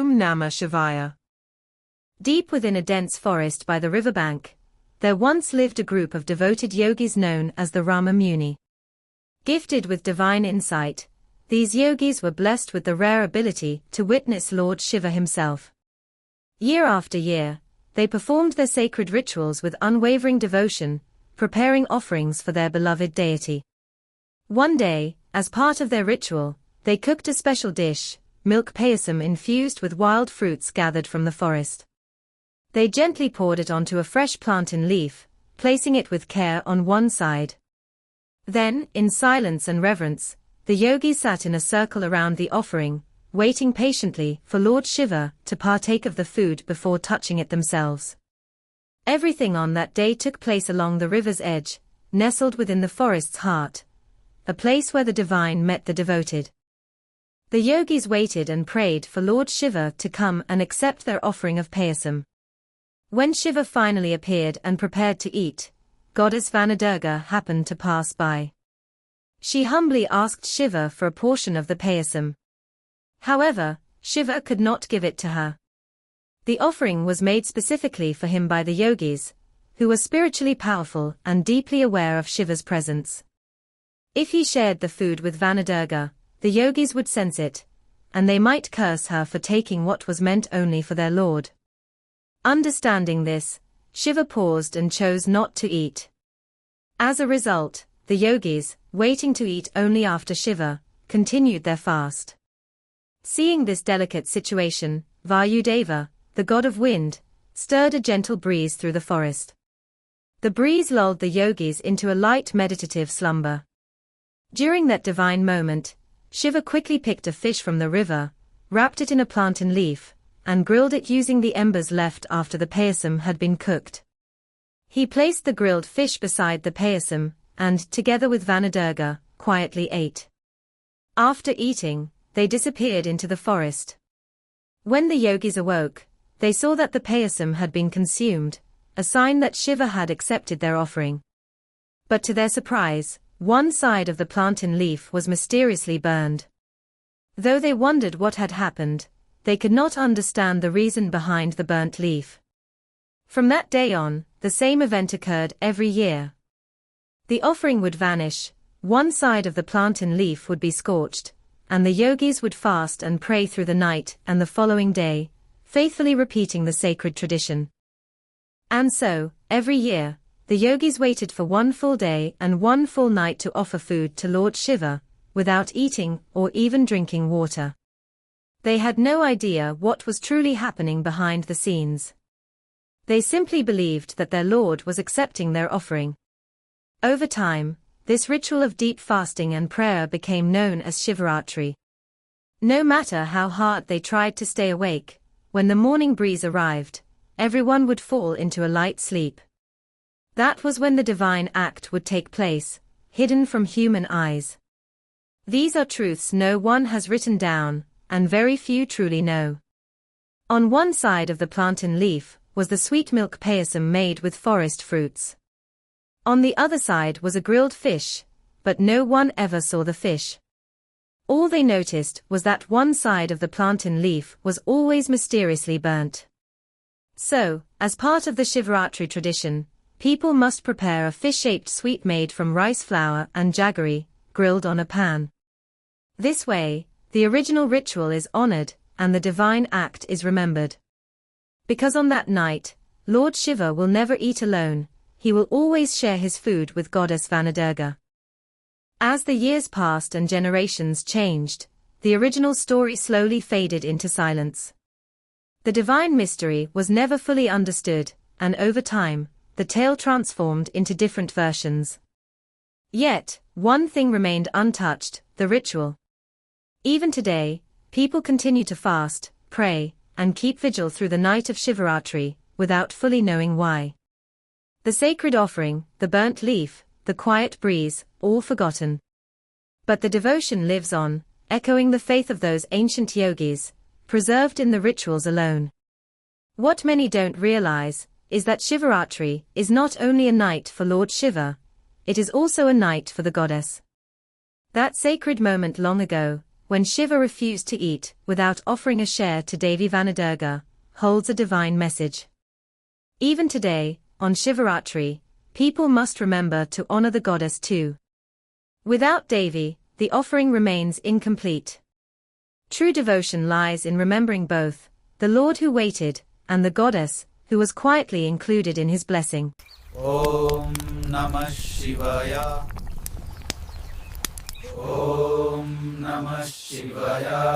Om Namah Shivaya. Deep within a dense forest by the riverbank, there once lived a group of devoted yogis known as the Rama Muni. Gifted with divine insight, these yogis were blessed with the rare ability to witness Lord Shiva himself. Year after year, they performed their sacred rituals with unwavering devotion, preparing offerings for their beloved deity. One day, as part of their ritual, they cooked a special dish, milk payasam infused with wild fruits gathered from the forest. They gently poured it onto a fresh plantain leaf, placing it with care on one side. Then, in silence and reverence, the yogis sat in a circle around the offering, waiting patiently for Lord Shiva to partake of the food before touching it themselves. Everything on that day took place along the river's edge, nestled within the forest's heart, a place where the divine met the devoted. The yogis waited and prayed for Lord Shiva to come and accept their offering of payasam. When Shiva finally appeared and prepared to eat, goddess Vanadurga happened to pass by. She humbly asked Shiva for a portion of the payasam. However, Shiva could not give it to her. The offering was made specifically for him by the yogis, who were spiritually powerful and deeply aware of Shiva's presence. If he shared the food with Vanadurga, the yogis would sense it, and they might curse her for taking what was meant only for their lord. Understanding this, Shiva paused and chose not to eat. As a result, the yogis, waiting to eat only after Shiva, continued their fast. Seeing this delicate situation, Vayudeva, the god of wind, stirred a gentle breeze through the forest. The breeze lulled the yogis into a light meditative slumber. During that divine moment, Shiva quickly picked a fish from the river, wrapped it in a plantain leaf, and grilled it using the embers left after the payasam had been cooked. He placed the grilled fish beside the payasam, and, together with Vanadurga, quietly ate. After eating, they disappeared into the forest. When the yogis awoke, they saw that the payasam had been consumed, a sign that Shiva had accepted their offering. But to their surprise, one side of the plantain leaf was mysteriously burned. Though they wondered what had happened, they could not understand the reason behind the burnt leaf. From that day on, the same event occurred every year. The offering would vanish, one side of the plantain leaf would be scorched, and the yogis would fast and pray through the night and the following day, faithfully repeating the sacred tradition. And so, every year, the yogis waited for one full day and one full night to offer food to Lord Shiva, without eating or even drinking water. They had no idea what was truly happening behind the scenes. They simply believed that their Lord was accepting their offering. Over time, this ritual of deep fasting and prayer became known as Shivaratri. No matter how hard they tried to stay awake, when the morning breeze arrived, everyone would fall into a light sleep. That was when the divine act would take place, hidden from human eyes. These are truths no one has written down, and very few truly know. On one side of the plantain leaf was the sweet milk payasam made with forest fruits. On the other side was a grilled fish, but no one ever saw the fish. All they noticed was that one side of the plantain leaf was always mysteriously burnt. So, as part of the Shivaratri tradition, people must prepare a fish-shaped sweet made from rice flour and jaggery, grilled on a pan. This way, the original ritual is honored, and the divine act is remembered. Because on that night, Lord Shiva will never eat alone, he will always share his food with goddess Vanadurga. As the years passed and generations changed, the original story slowly faded into silence. The divine mystery was never fully understood, and over time, the tale transformed into different versions. Yet, one thing remained untouched, the ritual. Even today, people continue to fast, pray, and keep vigil through the night of Shivaratri, without fully knowing why. The sacred offering, the burnt leaf, the quiet breeze, all forgotten. But the devotion lives on, echoing the faith of those ancient yogis, preserved in the rituals alone. What many don't realize is that Shivaratri is not only a night for Lord Shiva, it is also a night for the goddess. That sacred moment long ago, when Shiva refused to eat without offering a share to Devi Vanadurga, holds a divine message. Even today, on Shivaratri, people must remember to honor the goddess too. Without Devi, the offering remains incomplete. True devotion lies in remembering both, the Lord who waited, and the goddess, who was quietly included in his blessing. Om Namah Shivaya. Om Namah Shivaya.